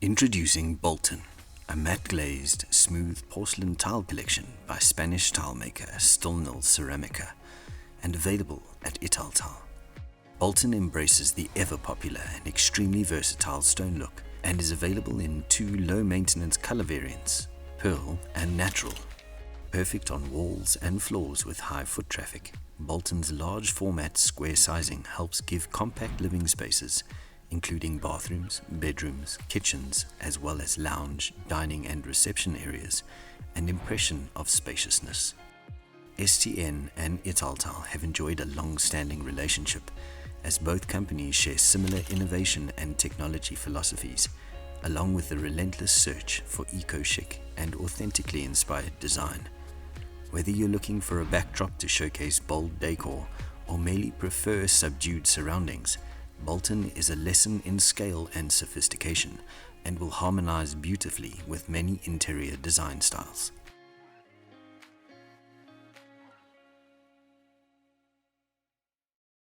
Introducing Bolton, a matte glazed, smooth porcelain tile collection by Spanish tile maker Stylnul Ceramica, and available at Italtile. Bolton embraces the ever-popular and extremely versatile stone look and is available in two low-maintenance color variants, pearl and natural. Perfect on walls and floors with high foot traffic, Bolton's large format square sizing helps give compact living spaces, including bathrooms, bedrooms, kitchens, as well as lounge, dining and reception areas, an impression of spaciousness. STN and Italtile have enjoyed a long-standing relationship, as both companies share similar innovation and technology philosophies, along with the relentless search for eco-chic and authentically inspired design. Whether you're looking for a backdrop to showcase bold decor or merely prefer subdued surroundings, Bolton is a lesson in scale and sophistication and will harmonize beautifully with many interior design styles.